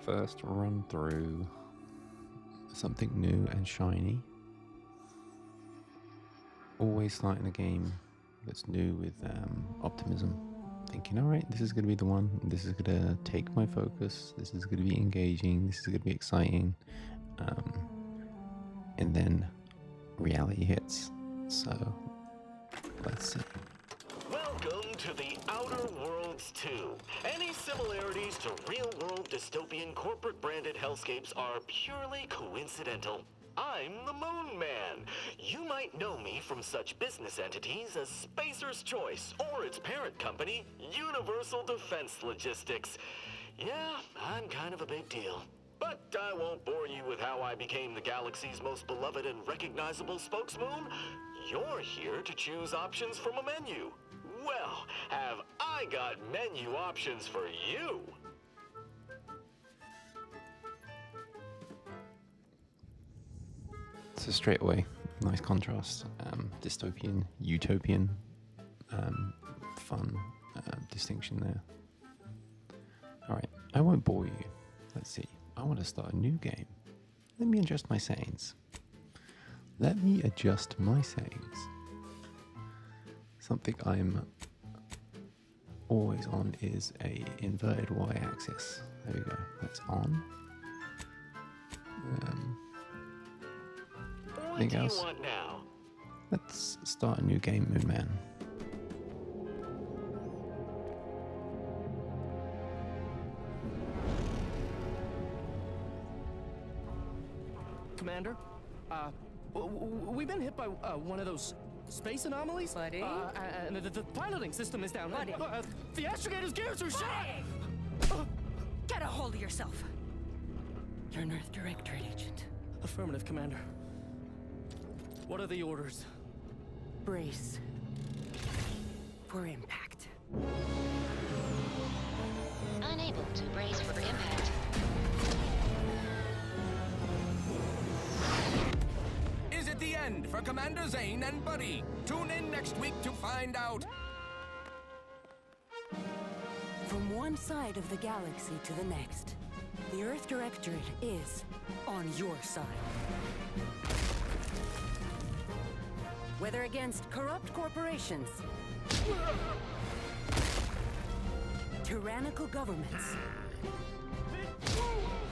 first run through something new and shiny. Always starting a game that's new with optimism. Thinking, all right, this is going to be the one. This is going to take my focus. This is going to be engaging. This is going to be exciting. And then reality hits. So let's see. Welcome to the Outer Worlds 2. Any similarities to real-world dystopian corporate-branded hellscapes are purely coincidental. I'm the Moon Man. You might know me from such business entities as Spacer's Choice or its parent company, Universal Defense Logistics. Yeah, I'm kind of a big deal. But I won't bore you with how I became the galaxy's most beloved and recognizable spokesmoon. You're here to choose options from a menu. Well, have I got menu options for you? So straight away, nice contrast. Dystopian, utopian, fun distinction there. All right, I won't bore you. Let's see. I want to start a new game. Let me adjust my settings. Something I'm always on is a inverted y-axis. There we go. That's on. What do you want now? Let's start a new game, Moon Man. Commander, we've been hit by one of those space anomalies. Buddy? And the piloting system is down. Buddy? The astrogator's gears are shot! Get a hold of yourself. You're an Earth Directorate agent. Affirmative, Commander. What are the orders? Brace for impact. Unable to brace for impact. Is it the end for Commander Zane and Buddy? Tune in next week to find out. From one side of the galaxy to the next, the Earth Directorate is on your side. Whether against corrupt corporations, tyrannical governments,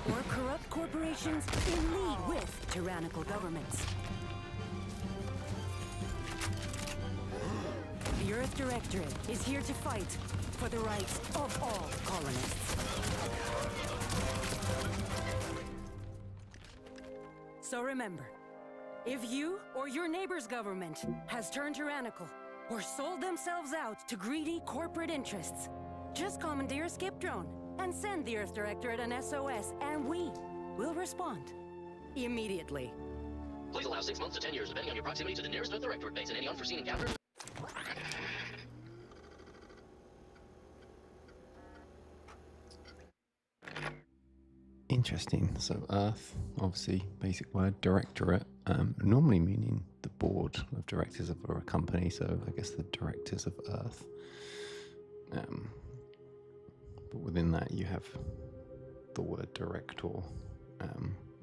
or corrupt corporations in league with tyrannical governments, the Earth Directorate is here to fight for the rights of all colonists. So remember, if you or your neighbor's government has turned tyrannical or sold themselves out to greedy corporate interests, just commandeer a skip drone and send the Earth Directorate an SOS, and we will respond immediately. Please allow 6 months to 10 years, depending on your proximity to the nearest Earth Directorate base and any unforeseen encounters. Interesting. So Earth, obviously, basic word, directorate, normally meaning the board of directors of a company, so I guess the directors of Earth. But within that you have the word director,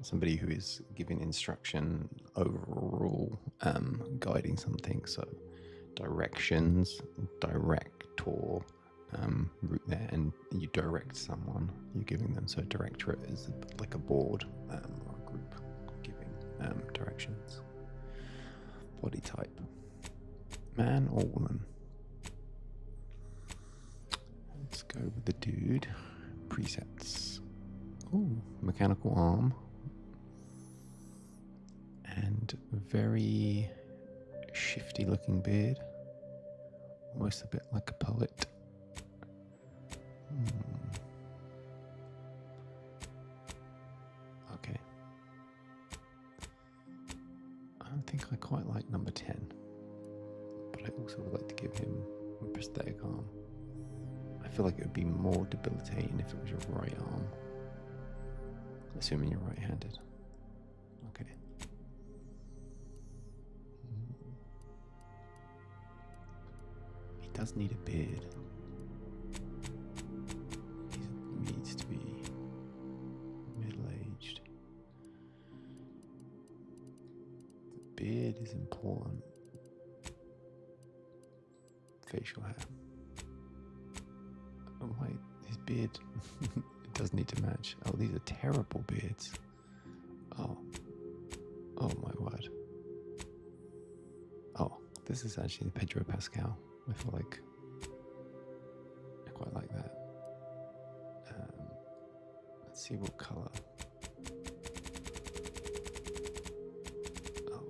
somebody who is giving instruction, overall guiding something, so directions, director, route there, and you direct someone, you're giving them, so directorate is like a board or a group giving directions. Body type, man or woman? Let's go with the dude. Presets. Ooh, mechanical arm and very shifty looking beard, almost a bit like a poet. Okay. I don't think I quite like number 10, but I also would like to give him a prosthetic arm. I feel like it would be more debilitating if it was your right arm, assuming you're right-handed. Okay. He does need a beard. He needs to be beard is important. Facial hair. Oh wait, his beard it does need to match. Oh, these are terrible beards. Oh my word. Oh, this is actually Pedro Pascal. I feel like I quite like that. Let's see what color. Oh,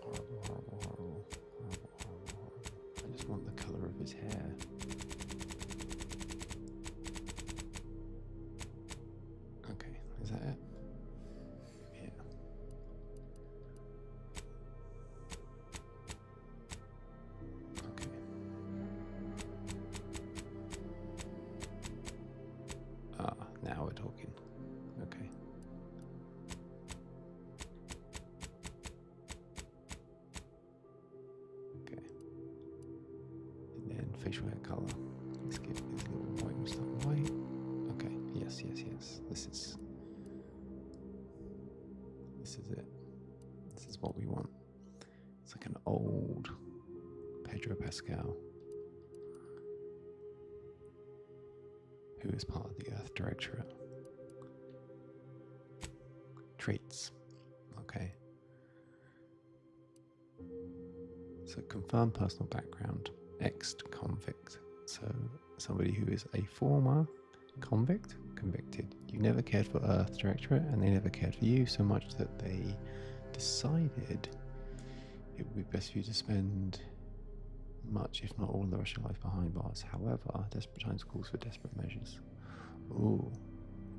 horrible. I just want the color of his hair. Okay, is that it? Yeah. Okay. Now we're talking. Okay. Okay. And then facial hair color. Let's get this little white and stuff white. Okay. Yes. This is it. This is what we want. It's like an old Pedro Pascal, who is part of the Earth Directorate. Traits. Okay. So confirmed personal background, ex-convict. So somebody who is a former convict, convicted. You never cared for Earth Directorate and they never cared for you so much that they decided it would be best for you to spend much, if not all, of the rest of your life behind bars. However, desperate times calls for desperate measures. Ooh,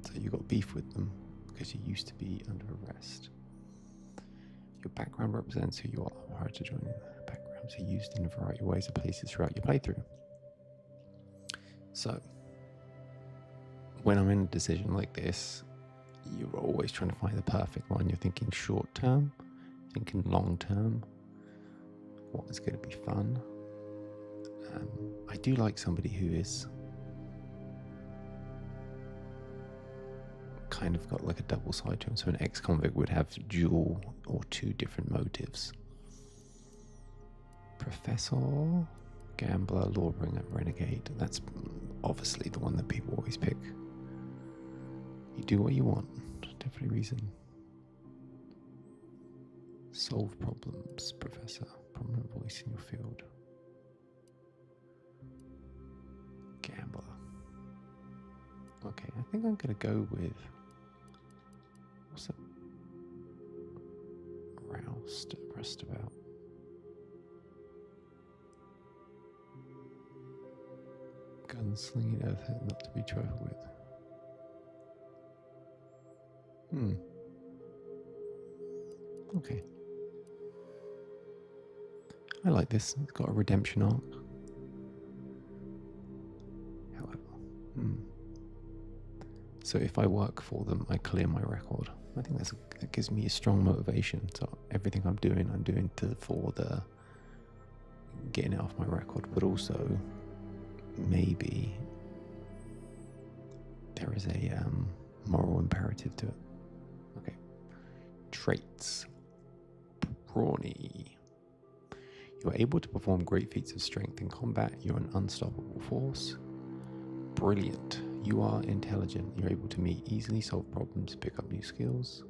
so you got beef with them because you used to be under arrest. Your background represents who you are prior to joining the backgrounds are used in a variety of ways and places throughout your playthrough. So, when I'm in a decision like this, you're always trying to find the perfect one. You're thinking short term, thinking long term, what is going to be fun. I do like somebody who is kind of got like a double side to him. So an ex-convict would have dual or two different motives. Professor, gambler, lawbringer, renegade. That's obviously the one that people always pick. You do what you want, definitely reason. Solve problems, professor, prominent voice in your field. Gambler. Okay, I think I'm gonna go with what's that? Roused, pressed about. Gunslinging earth not to be trifled with. Okay. I like this. It's got a redemption arc. However, so if I work for them, I clear my record. I think that gives me a strong motivation. So everything I'm doing for the getting it off my record, but also maybe there is a moral imperative to it. Okay. Traits. Brawny. You are able to perform great feats of strength in combat. You're an unstoppable force. Brilliant. You are intelligent. You're able to meet easily, solve problems, pick up new skills.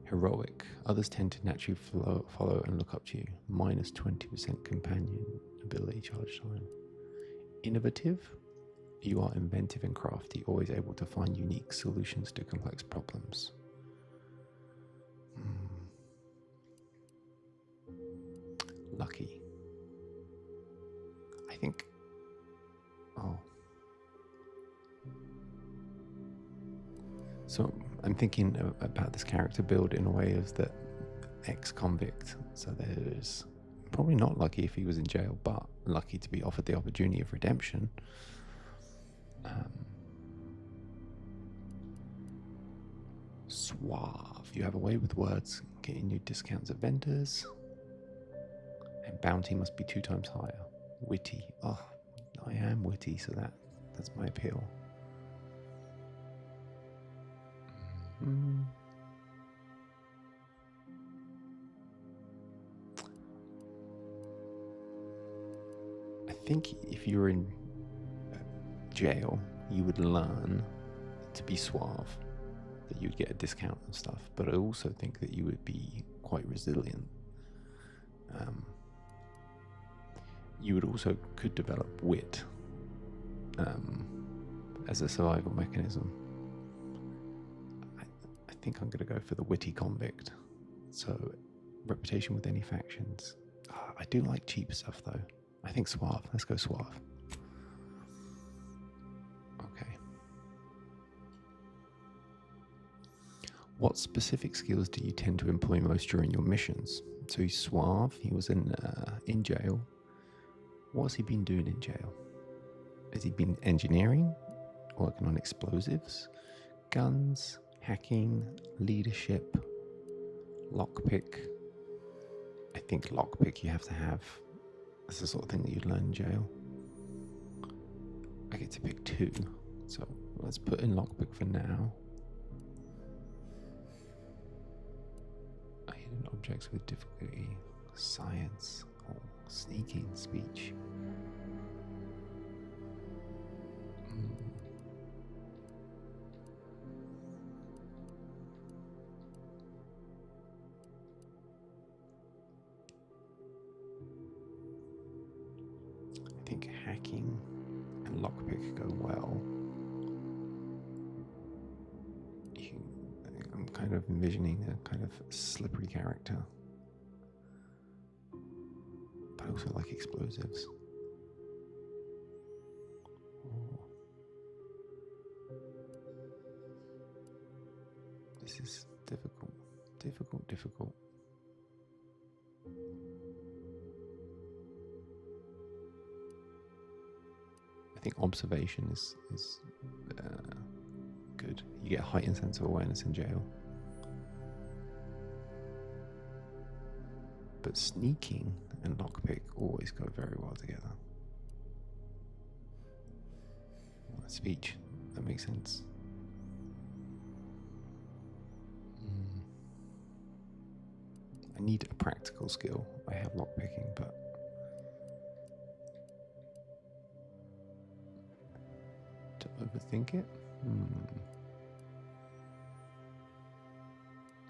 Heroic. Others tend to naturally follow and look up to you. Minus 20% companion ability charge time. Innovative. You are inventive and crafty, always able to find unique solutions to complex problems. Lucky. I think. So I'm thinking about this character build in a way of the ex-convict. So there's probably not lucky if he was in jail, but lucky to be offered the opportunity of redemption. Suave. You have a way with words, getting you discounts at vendors. And bounty must be 2 times higher. Witty. Oh, I am witty, so that's my appeal. think if you were in jail, you would learn to be suave, that you'd get a discount and stuff. But I also think that you would be quite resilient. You would also could develop wit as a survival mechanism. I think I'm going to go for the witty convict. So, reputation with any factions. I do like cheap stuff though. I think suave. Let's go suave. Okay. What specific skills do you tend to employ most during your missions? So he's suave. He was in jail. What's he been doing in jail? Has he been engineering, working on explosives, guns, hacking, leadership, lockpick? I think lockpick you have to have. That's the sort of thing that you'd learn in jail. I get to pick 2, so let's put in lockpick for now. Hidden objects with difficulty, science, or sneaking, speech. I think hacking and lockpick go well. I'm kind of envisioning a kind of slippery character, but I also like explosives. Oh. This is difficult. I think observation is good. You get a heightened sense of awareness in jail. But sneaking and lockpick always go very well together. Speech, that makes sense. I need a practical skill. I have lockpicking, but to overthink it?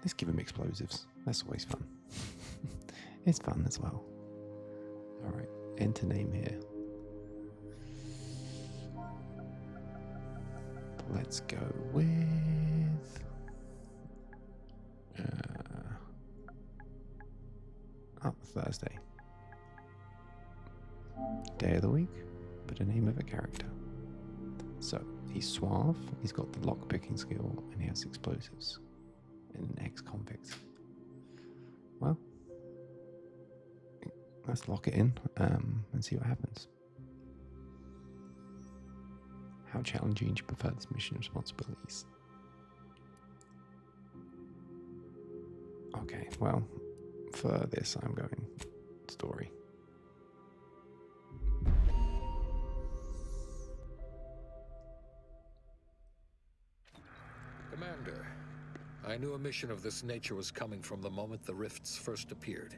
Let's give him explosives. That's always fun. It's fun as well. Alright, enter name here. Let's go with Thursday. Day of the week, but a name of a character. So he's suave, he's got the lockpicking skill, and he has explosives. And an ex-convict. Well, let's lock it in and see what happens. How challenging do you prefer this mission responsibilities? Okay, well, for this I'm going story. Commander, I knew a mission of this nature was coming from the moment the rifts first appeared.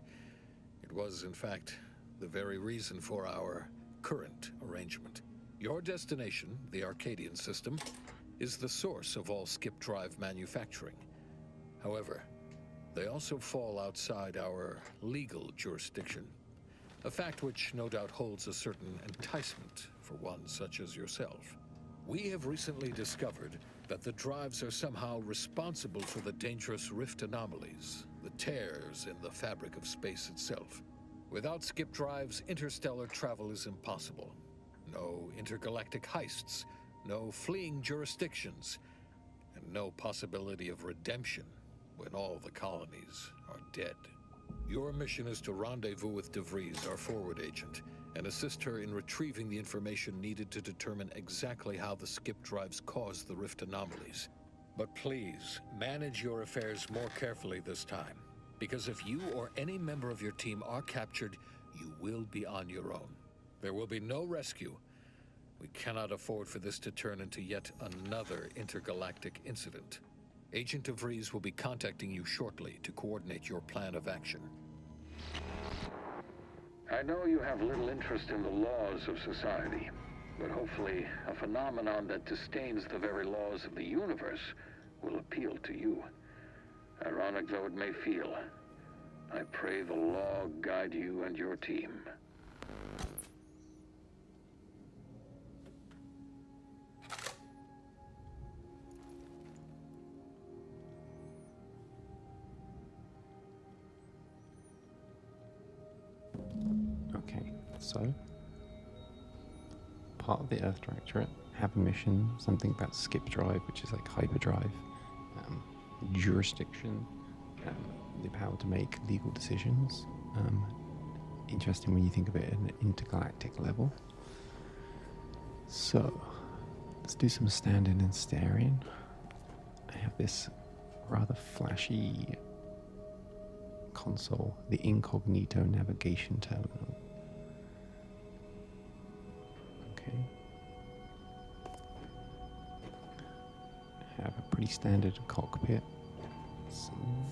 It was, in fact, the very reason for our current arrangement. Your destination, the Arcadian system, is the source of all skip drive manufacturing. However, they also fall outside our legal jurisdiction, a fact which no doubt holds a certain enticement for one such as yourself. We have recently discovered that the drives are somehow responsible for the dangerous rift anomalies, the tears in the fabric of space itself. Without skip drives, interstellar travel is impossible. No intergalactic heists, no fleeing jurisdictions, and no possibility of redemption when all the colonies are dead. Your mission is to rendezvous with DeVries, our forward agent, and assist her in retrieving the information needed to determine exactly how the skip drives caused the rift anomalies. But please, manage your affairs more carefully this time, because if you or any member of your team are captured, you will be on your own. There will be no rescue. We cannot afford for this to turn into yet another intergalactic incident. Agent DeVries will be contacting you shortly to coordinate your plan of action. I know you have little interest in the laws of society, but hopefully a phenomenon that disdains the very laws of the universe will appeal to you. Ironic though it may feel, I pray the law guide you and your team. Okay, so part of the Earth Directorate have a mission, something about skip drive, which is like hyperdrive, jurisdiction, the power to make legal decisions. Interesting when you think of it at an intergalactic level. So let's do some standing and staring. I have this rather flashy console, the incognito navigation terminal. Okay. I have a pretty standard cockpit. Some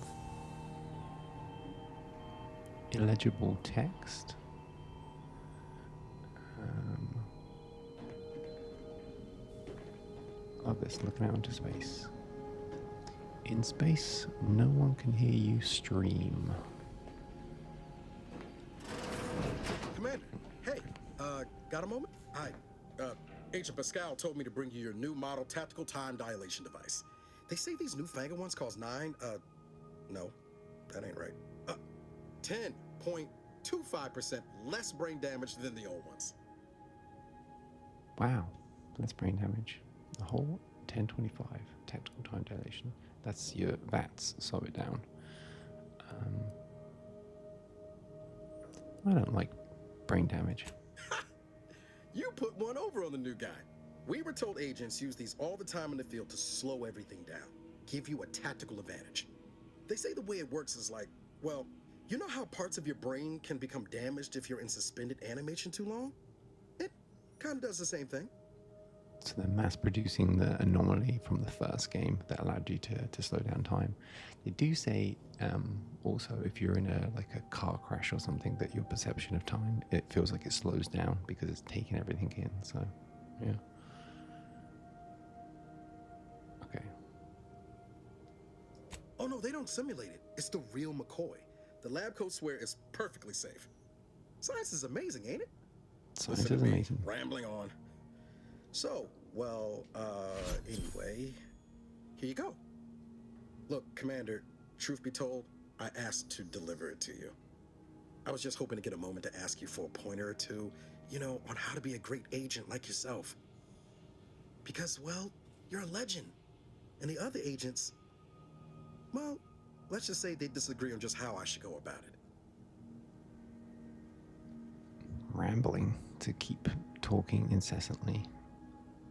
illegible text. Love this, looking out into space. In space, no one can hear you stream. Commander, hey, got a moment? Hi, Agent Pascal told me to bring you your new model tactical time dilation device. They say these newfangled ones cost no, that ain't right. 10.25% less brain damage than the old ones. Wow, less brain damage. The whole 1025 tactical time dilation. That's your VATS, slow it down. I don't like brain damage. You put one over on the new guy. We were told agents use these all the time in the field to slow everything down, give you a tactical advantage. They say the way it works is like, well, you know how parts of your brain can become damaged if you're in suspended animation too long? It kind of does the same thing. So they're mass producing the anomaly from the first game that allowed you to slow down time. They do say also if you're in a car crash or something, that your perception of time, it feels like it slows down because it's taking everything in. So yeah. Okay. Oh no, they don't simulate it. It's the real McCoy. The lab coats swear it's perfectly safe. Science is amazing, ain't it? Science is amazing. Rambling on. So, well, anyway, here you go. Look, Commander, truth be told, I asked to deliver it to you. I was just hoping to get a moment to ask you for a pointer or two, on how to be a great agent like yourself. Because, well, you're a legend. And the other agents, well, let's just say they disagree on just how I should go about it. Rambling, to keep talking incessantly.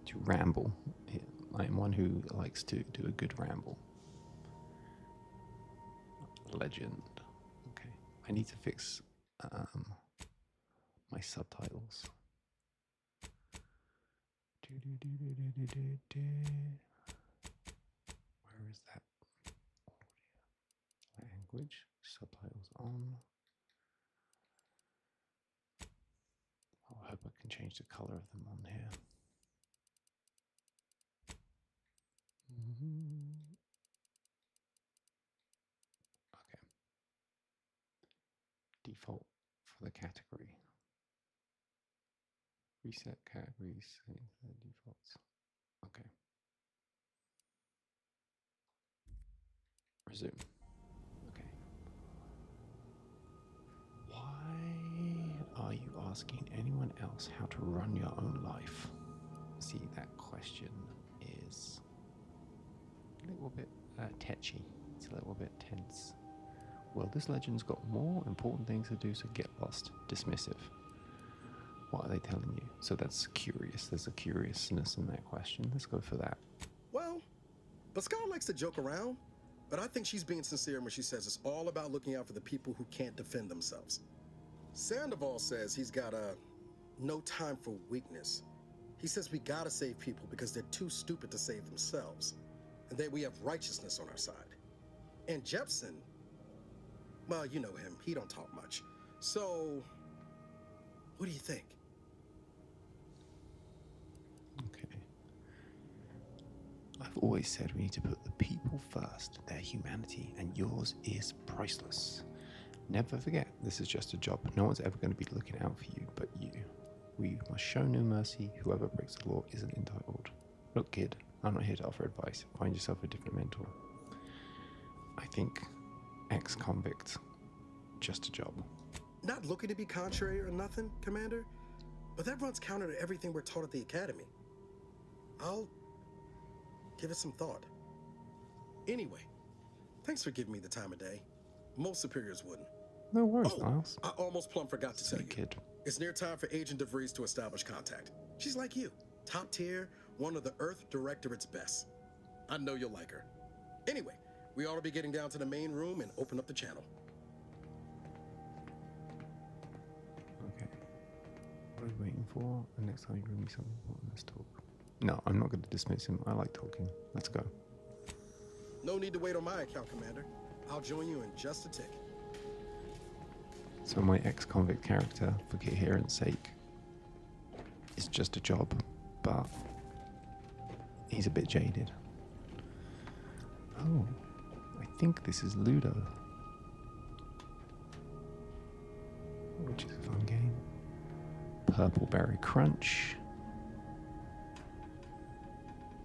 To ramble. I am one who likes to do a good ramble. Legend. Okay. I need to fix my subtitles. Where is that? Audio. Language. Subtitles on. I hope I can change the color of them on here. Okay. Default for the category. Reset categories, settings, defaults. Okay. Resume. Okay. Why are you asking anyone else how to run your own life? See, that question is a little bit tetchy. It's a little bit tense. Well, this legend's got more important things to do, so get lost. Dismissive. What are they telling you? So that's curious. There's a curiousness in that question. Let's go for that. Well, Pascal likes to joke around, but I think she's being sincere when she says it's all about looking out for the people who can't defend themselves. Sandoval says he's got no time for weakness. He says we gotta save people because they're too stupid to save themselves, and that we have righteousness on our side. And Jepson, well, you know him, he don't talk much. So, What do you think? Okay. I've always said we need to put the people first, their humanity, and yours is priceless. Never forget, this is just a job. No one's ever going to be looking out for you but you. We must show no mercy. Whoever breaks the law isn't entitled. Look, kid, I'm not here to offer advice. Find yourself a different mentor. I think ex-convict, just a job. Not looking to be contrary or nothing, Commander, but that runs counter to everything we're taught at the Academy. I'll give it some thought. Anyway, thanks for giving me the time of day. Most superiors wouldn't. No worries, Niles. I almost plumb forgot to tell you. Kid. It's near time for Agent DeVries to establish contact. She's like you, top tier, one of the Earth Directorate's best. I know you'll like her. Anyway, we ought to be getting down to the main room and open up the channel. Okay. What are we waiting for? And next time you bring me something important, let's talk. No, I'm not going to dismiss him. I like talking. Let's go. No need to wait on my account, Commander. I'll join you in just a tick. So my ex-convict character, for coherence sake, is just a job, but he's a bit jaded. Oh, I think this is Ludo, which is a fun game. Purple Berry Crunch.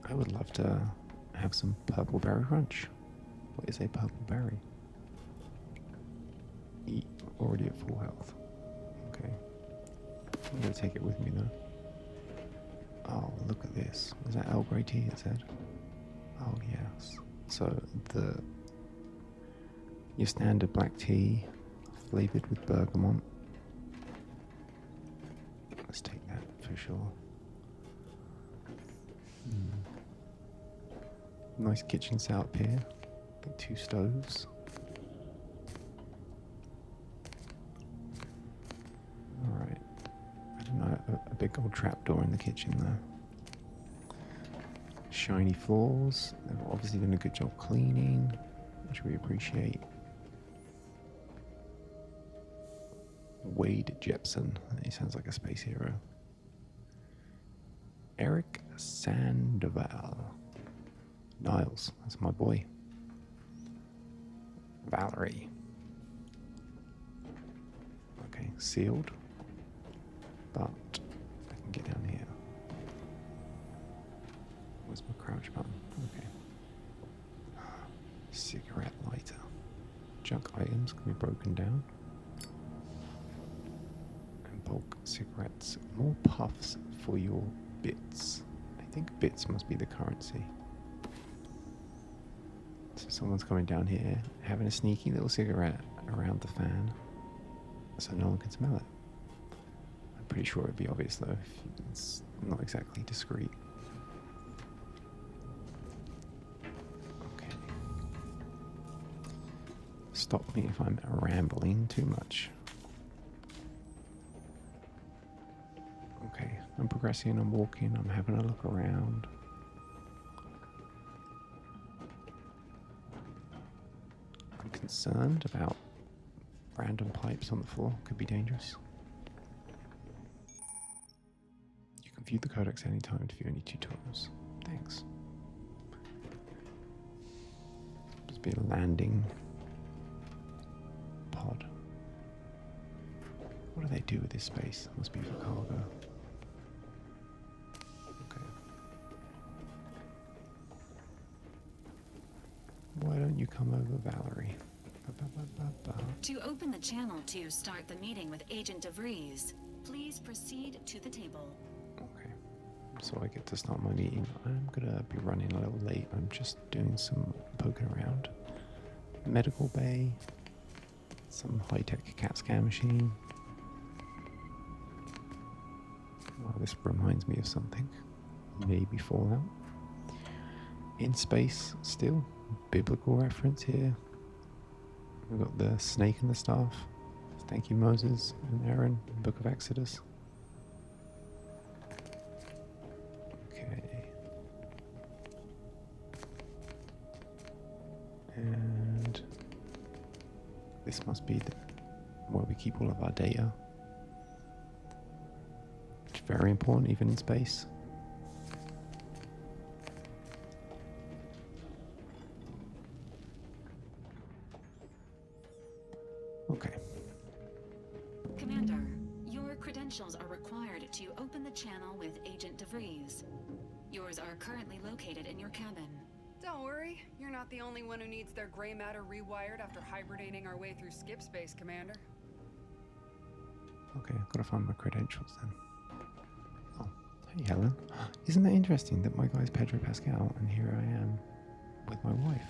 I would love to have some Purple Berry Crunch. What is a purple berry? Eat, already at full health. Okay. I'm gonna take it with me though. Oh, look at this. Is that Earl Grey tea it said? Oh yes. So your standard black tea flavored with bergamot. Let's take that for sure. Nice kitchen setup here. Got 2 stoves. Alright. I don't know, a big old trapdoor in the kitchen there. Shiny floors. They've obviously done a good job cleaning, which we appreciate. Wade Jepson. He sounds like a space hero. Eric Sandoval. Niles, that's my boy. Valerie. Okay, sealed. But I can get down here. Where's my crouch button? Okay. Cigarette lighter. Junk items can be broken down. And bulk cigarettes. More puffs for your bits. I think bits must be the currency. So someone's coming down here, having a sneaky little cigarette around the fan, so no one can smell it. I'm pretty sure it'd be obvious though, if it's not exactly discreet. Okay. Stop me if I'm rambling too much. Okay, I'm progressing, I'm walking, I'm having a look around. Concerned about random pipes on the floor. Could be dangerous. You can view the codex anytime to view any tutorials. Thanks. Must be a landing pod. What do they do with this space? Must be for cargo. Okay. Why don't you come over, Valerie? To open the channel to start the meeting with Agent DeVries, please proceed to the table. Okay, so I get to start my meeting. I'm gonna be running a little late. I'm just doing some poking around. Medical bay, some high-tech CAT scan machine. Oh, this reminds me of something. Maybe Fallout. In space, still. Biblical reference here. We've got the snake and the staff. Thank you, Moses and Aaron, Book of Exodus. Okay. And this must be where we keep all of our data. very important even in space. Okay. Commander, your credentials are required to open the channel with Agent DeVries. Yours are currently located in your cabin. Don't worry, you're not the only one who needs their gray matter rewired after hibernating our way through skip space, Commander. Okay, I've got to find my credentials then. Oh, hey Helen. Isn't that interesting that my guy's Pedro Pascal and here I am with my wife,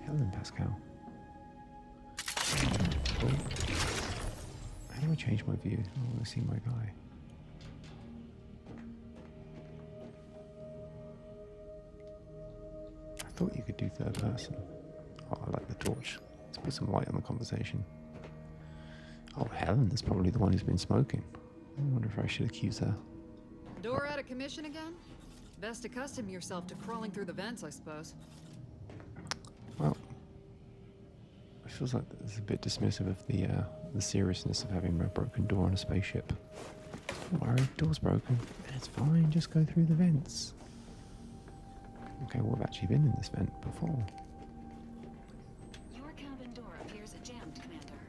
Helen Pascal. Oh. How do I change my view? I want to see my guy. I thought you could do third person. Oh, I like the torch. Let's put some light on the conversation. Oh, Helen is probably the one who's been smoking. I wonder if I should accuse her. Door out of commission again? Best accustom yourself to crawling through the vents, I suppose. Well, it feels like it's a bit dismissive of the seriousness of having a broken door on a spaceship. Don't worry, door's broken. It's fine, just go through the vents. Okay, well, I've actually been in this vent before. Your cabin door appears jammed, Commander.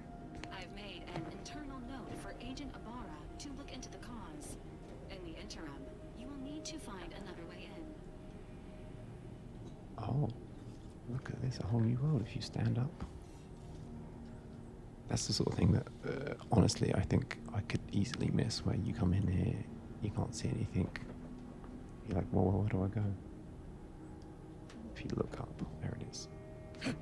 I've made an internal note for Agent Ibarra to look into the cause. In the interim, you will need to find another way in. Oh, look at this, a whole new world if you stand up. That's the sort of thing that, honestly, I think I could easily miss, where you come in here, you can't see anything. You're like, well, where do I go? If you look up, there it is. Okay.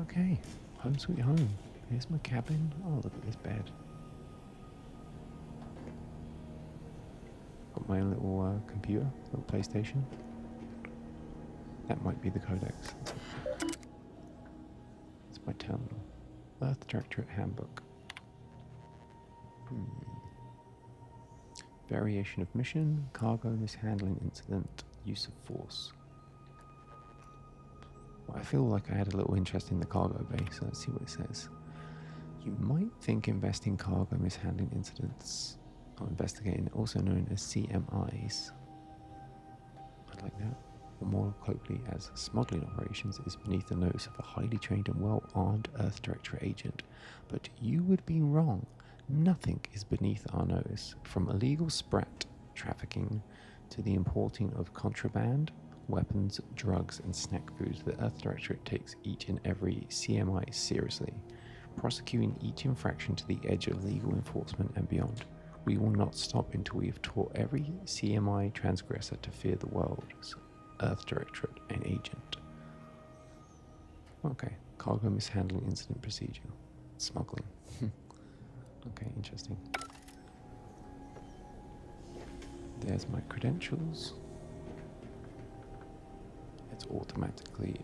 Okay, home sweet home. Here's my cabin. Oh, look at this bed. Got my own little computer, little PlayStation. That might be the codex. It's my terminal. Earth Directorate Handbook. Variation of mission, cargo mishandling incident, use of force. Well, I feel like I had a little interest in the cargo bay, so let's see what it says. You might think investing cargo mishandling incidents, or investigating, also known as CMIs, I like that, or more colloquially as smuggling operations, is beneath the notice of a highly trained and well-armed Earth Directorate agent. But you would be wrong. Nothing is beneath our notice, from illegal sprat trafficking to the importing of contraband, weapons, drugs, and snack foods. The Earth Directorate takes each and every CMI seriously, prosecuting each infraction to the edge of legal enforcement and beyond. We will not stop until we have taught every CMI transgressor to fear the world's Earth Directorate and agent. Okay, cargo mishandling incident procedure. Smuggling. Okay, interesting. There's my credentials. It's automatically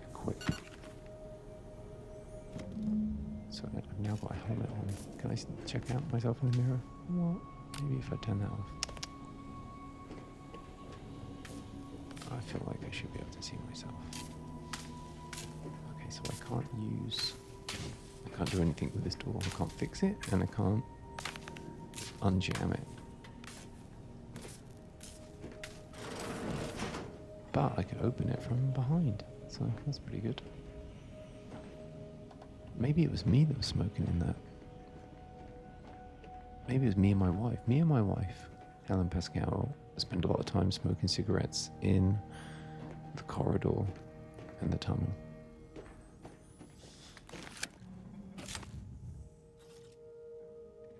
equipped. So I've now got a helmet on. Can I check out myself in the mirror? What? Maybe if I turn that off. I feel like I should be able to see myself. Okay, so I can't do anything with this door. I can't fix it, and I can't unjam it. But I could open it from behind, so that's pretty good. Maybe it was me that was smoking in that. Maybe it was me and my wife. Me and my wife, Helen Pascal, spend a lot of time smoking cigarettes in the corridor and the tunnel.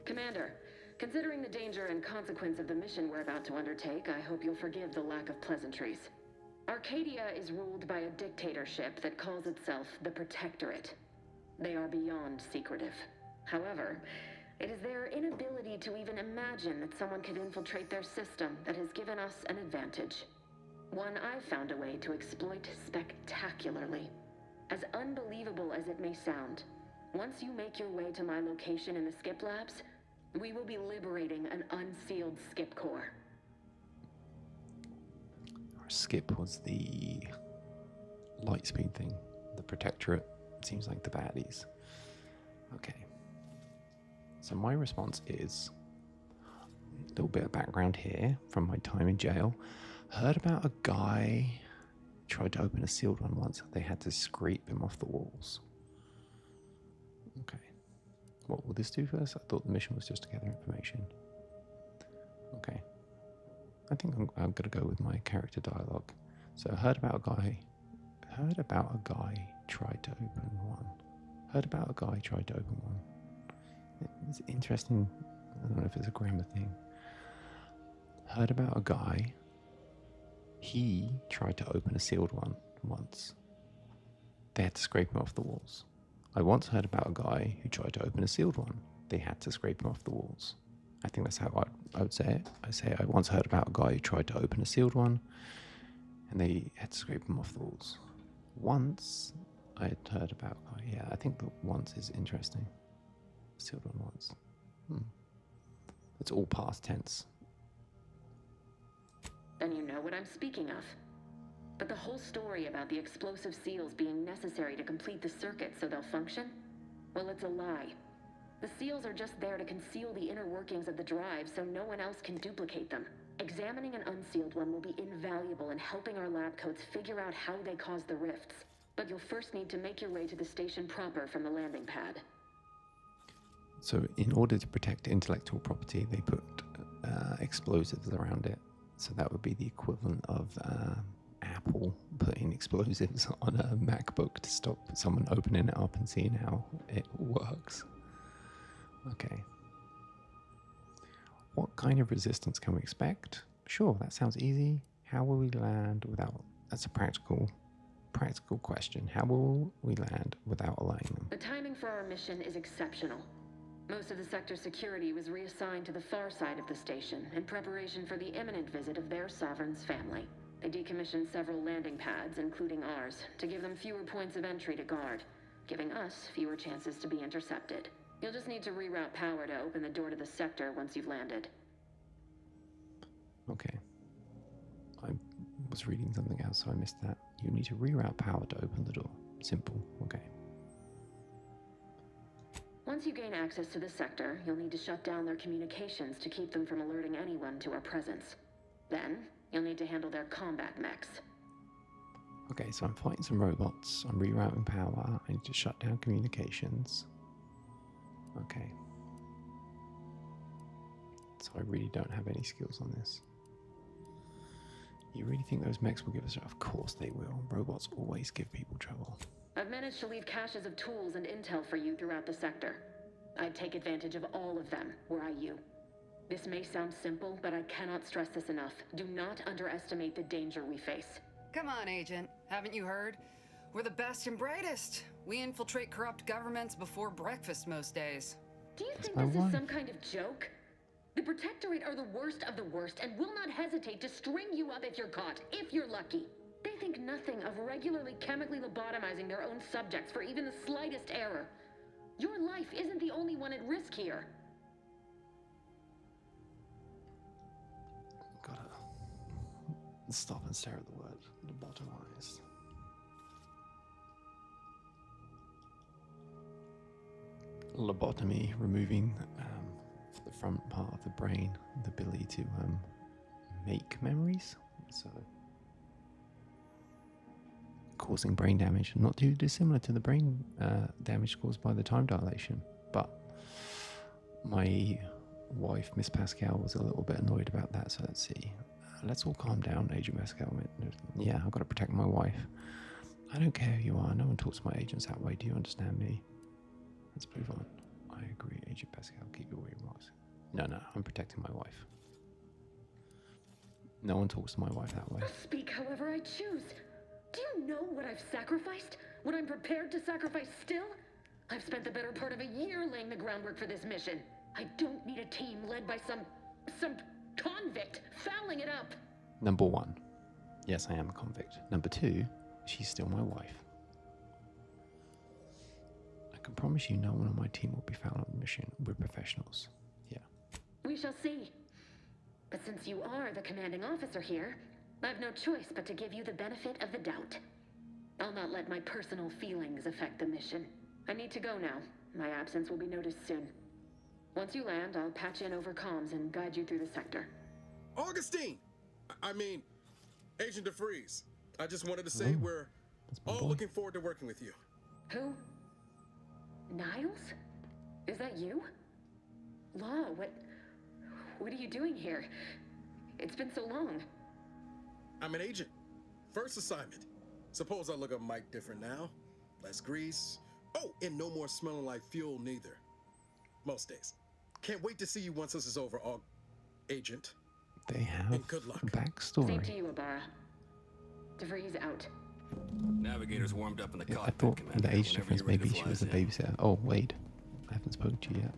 Commander, considering the danger and consequence of the mission we're about to undertake, I hope you'll forgive the lack of pleasantries. Arcadia is ruled by a dictatorship that calls itself the Protectorate. They are beyond secretive. However, it is their inability to even imagine that someone could infiltrate their system that has given us an advantage. One I've found a way to exploit spectacularly. As unbelievable as it may sound, once you make your way to my location in the skip labs, we will be liberating an unsealed skip core. Our skip was the Lightspeed thing. The Protectorate seems like the baddies. Okay. So my response is a little bit of background here from my time in jail. Heard about a guy tried to open a sealed one once. They had to scrape him off the walls. Okay. What will this do first? I thought the mission was just to gather information. Okay. I think I'm going to go with my character dialogue. So heard about a guy tried to open one. Heard about a guy tried to open one. It's interesting. I don't know if it's a grammar thing. Heard about a guy. He tried to open a sealed one once. They had to scrape him off the walls. I once heard about a guy who tried to open a sealed one. They had to scrape him off the walls. I think that's how I would say it. I once heard about a guy who tried to open a sealed one, and they had to scrape him off the walls. Once I had heard about a guy. Yeah, I think the once is interesting. Sealed one once. It's all past tense. Then you know what I'm speaking of. But the whole story about the explosive seals being necessary to complete the circuit so they'll function? Well, it's a lie. The seals are just there to conceal the inner workings of the drive so no one else can duplicate them. Examining an unsealed one will be invaluable in helping our lab coats figure out how they cause the rifts. But you'll first need to make your way to the station proper from the landing pad. So in order to protect intellectual property, they put explosives around it. So that would be the equivalent of Apple putting explosives on a MacBook to stop someone opening it up and seeing how it works. Okay. What kind of resistance can we expect? Sure, that sounds easy. How will we land without... That's a practical question. How will we land without allaying them? The timing for our mission is exceptional. Most of the sector's security was reassigned to the far side of the station in preparation for the imminent visit of their sovereign's family. They decommissioned several landing pads, including ours, to give them fewer points of entry to guard, giving us fewer chances to be intercepted. You'll just need to reroute power to open the door to the sector once you've landed. Okay. I was reading something else, so I missed that. You need to reroute power to open the door. Simple. Okay. Once you gain access to the sector, you'll need to shut down their communications to keep them from alerting anyone to our presence. Then, you'll need to handle their combat mechs. Okay, so I'm fighting some robots. I'm rerouting power. I need to shut down communications. Okay. So I really don't have any skills on this. You really think those mechs will give us... Of course they will. Robots always give people trouble. I've managed to leave caches of tools and intel for you throughout the sector. I'd take advantage of all of them, were I you. This may sound simple, but I cannot stress this enough. Do not underestimate the danger we face. Come on, Agent. Haven't you heard? We're the best and brightest. We infiltrate corrupt governments before breakfast most days. Do you think this is some kind of joke? The Protectorate are the worst of the worst and will not hesitate to string you up if you're caught, if you're lucky. They think nothing of regularly chemically lobotomizing their own subjects for even the slightest error. Your life isn't the only one at risk here. Gotta stop and stare at the word lobotomized. Lobotomy, removing the front part of the brain, the ability to make memories. So causing brain damage, not too dissimilar to the brain damage caused by the time dilation. But my wife, Miss Pascal, was a little bit annoyed about that, so let's see. Let's all calm down, Agent Pascal. Yeah, I've got to protect my wife. I don't care who you are. No one talks to my agents that way. Do you understand me? Let's move on. I agree, Agent Pascal. Keep your remarks. No, I'm protecting my wife. No one talks to my wife that way. I'll speak however I choose. Do you know what I've sacrificed? What I'm prepared to sacrifice still? I've spent the better part of a year laying the groundwork for this mission. I don't need a team led by some convict fouling it up. Number one, yes, I am a convict. Number two, she's still my wife. I can promise you no one on my team will be found on the mission. We're professionals. Yeah. We shall see. But since you are the commanding officer here, I've no choice but to give you the benefit of the doubt. I'll not let my personal feelings affect the mission. I need to go now. My absence will be noticed soon. Once you land, I'll patch in over comms and guide you through the sector. Augustine! I mean, Agent DeFreeze. I just wanted to say we're all looking forward to working with you. Who? Niles? Is that you? Law, what are you doing here? It's been so long. I'm an agent. First assignment. Suppose I look a mic different now. Less grease. Oh, and no more smelling like fuel neither. Most days. Can't wait to see you once this is over, Agent. They have and good luck. backstory. Same to you, Ibarra. DeVries out. Navigator's warmed up in the Yeah, I cockpit, thought Commander. the age Whenever difference, you're ready maybe to she fly was the us in. babysitter. Oh, Wade. I haven't spoken to you yet.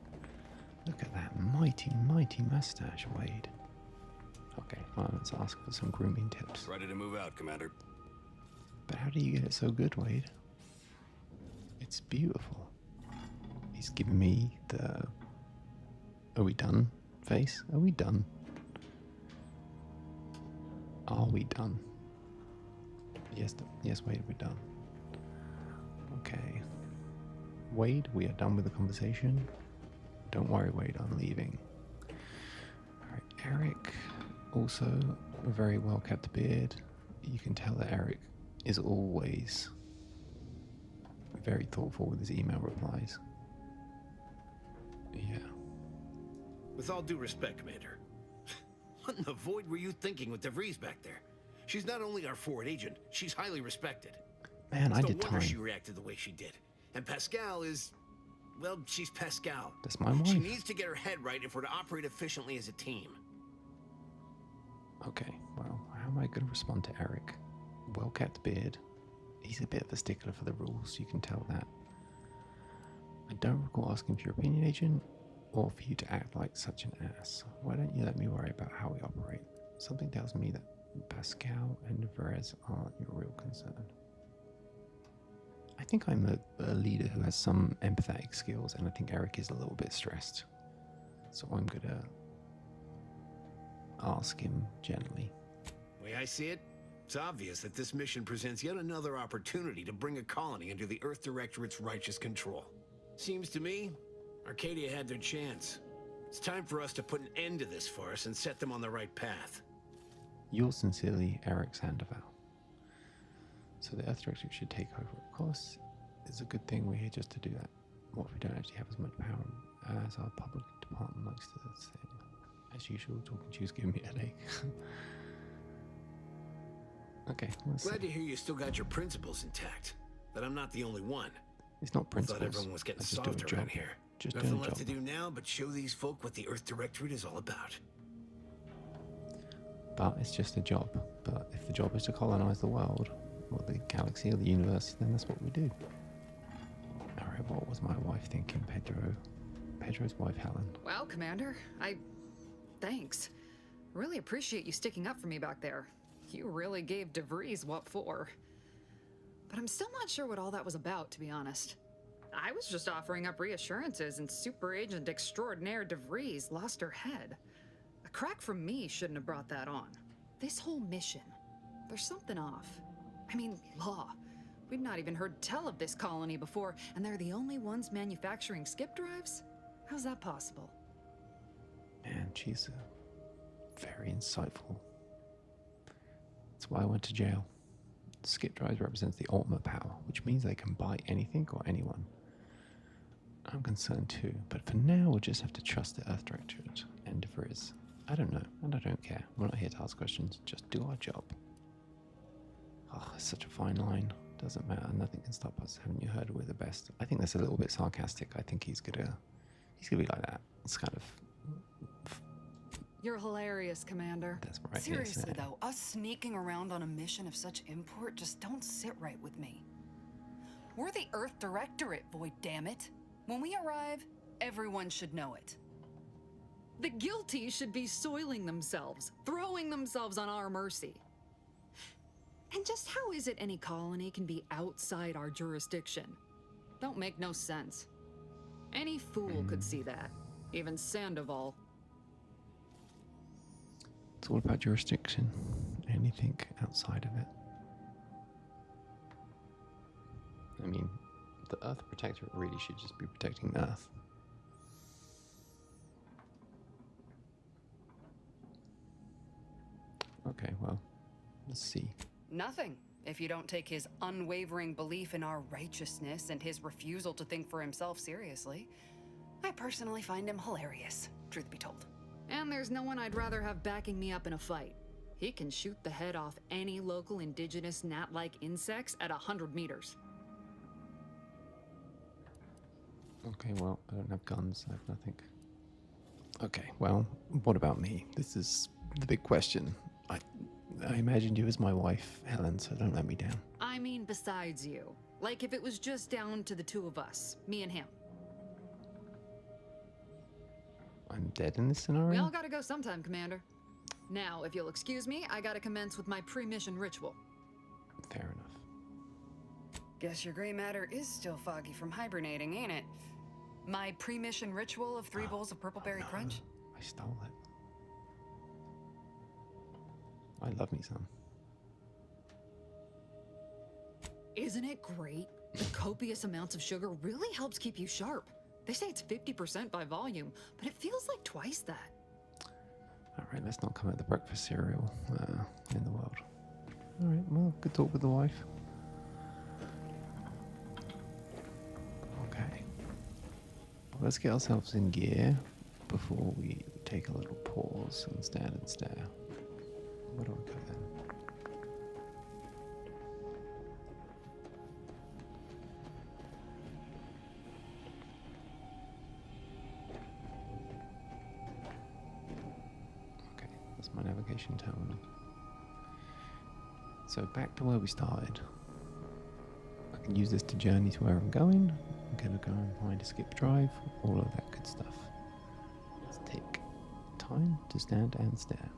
Look at that mighty, mighty mustache, Wade. Okay, well, let's ask for some grooming tips. Ready to move out, Commander. But how do you get it so good, Wade? It's beautiful. He's giving me the... Are we done face? Are we done? Are we done? Yes, yes, Wade, we're done. Okay. Wade, we are done with the conversation. Don't worry, Wade, I'm leaving. Alright, Eric, also a very well kept beard. You can tell that Eric is always very thoughtful with his email replies. Yeah. With all due respect, Commander, what in the void were you thinking with DeVries back there? She's not only our forward agent, she's highly respected. Man, I It's no did wonder time. she reacted the way she did. And Pascal is, well, she's Pascal. That's my wife. She needs to get her head right if we're to operate efficiently as a team. Okay, well, how am I going to respond to Eric? Well kept beard. He's a bit of a stickler for the rules, you can tell that. I don't recall asking for your opinion, Agent, or for you to act like such an ass. Why don't you let me worry about how we operate? Something tells me that Pascal and Verez aren't your real concern. I think I'm a leader who has some empathetic skills, and I think Eric is a little bit stressed. So I'm gonna ask him gently. The way I see it, it's obvious that this mission presents yet another opportunity to bring a colony under the Earth Directorate's righteous control. Seems to me, Arcadia had their chance. It's time for us to put an end to this farce and set them on the right path. Yours sincerely, Eric Sandoval. So the Earth Directorate should take over. Of course, it's a good thing we're here just to do that. What if we don't actually have as much power as our public department likes to say? As usual, talking to you is giving me a headache. Okay, let's Glad see. to hear you still got your principles intact. That I'm not the only one. It's not principles. Thought everyone was getting I just do a soft job. around here. Just do Nothing a left to job. do now but show these folk what the Earth Directorate is all about. But it's just a job. But if the job is to colonize the world, or the galaxy, or the universe, then that's what we do. Alright, what was my wife thinking, Pedro? Pedro's wife, Helen. Wow, Commander. Thanks. Really appreciate you sticking up for me back there. You really gave DeVries what for. But I'm still not sure what all that was about, to be honest. I was just offering up reassurances, and Super Agent Extraordinaire DeVries lost her head. A crack from me shouldn't have brought that on. This whole mission, there's something off. I mean, Law. We'd not even heard tell of this colony before, and they're the only ones manufacturing skip drives? How's that possible? Man, she's very insightful. That's why I went to jail. Skip drives represents the ultimate power, which means they can buy anything or anyone. I'm concerned too, but for now we'll just have to trust the Earth Directorate. And if there is, I don't know, and I don't care. We're not here to ask questions, just do our job. Oh, it's such a fine line. Doesn't matter, nothing can stop us. Haven't you heard we're the best? I think that's a little bit sarcastic. I think he's gonna be like that. It's kind of... You're hilarious, Commander. That's right. Seriously, yes, though, us sneaking around on a mission of such import just don't sit right with me. We're the Earth Directorate, Void, damn it. When we arrive, everyone should know it. The guilty should be soiling themselves, throwing themselves on our mercy. And just how is it any colony can be outside our jurisdiction? Don't make no sense. Any fool could see that, even Sandoval. It's all about jurisdiction. Anything outside of it. I mean, the Earth Protectorate really should just be protecting the Earth. Okay, well, let's see. Nothing. If you don't take his unwavering belief in our righteousness and his refusal to think for himself seriously. I personally find him hilarious, truth be told. And there's no one I'd rather have backing me up in a fight. He can shoot the head off any local indigenous gnat-like insects at 100 meters. Okay, well, I don't have guns, I have nothing. Okay, well, what about me? This is the big question. I imagined you as my wife, Helen, so don't let me down. I mean, besides you. Like if it was just down to the two of us, me and him. I'm dead in this scenario? We all gotta go sometime, Commander. Now, if you'll excuse me, I gotta commence with my pre-mission ritual. Fair enough. Guess your gray matter is still foggy from hibernating, ain't it? My pre-mission ritual of 3 bowls of purple berry crunch? I stole it. I love me some. Isn't it great? The copious amounts of sugar really helps keep you sharp. They say it's 50% by volume, but it feels like twice that. Alright, let's not come at the breakfast cereal in the world. Alright, well, good talk with the wife. Okay. Well, let's get ourselves in gear before we take a little pause and stand and stare. Where do I go then? Okay, that's my navigation terminal. So back to where we started. I can use this to journey to where I'm going. I'm gonna go and find a skip drive, all of that good stuff. Let's take time to stand and stare.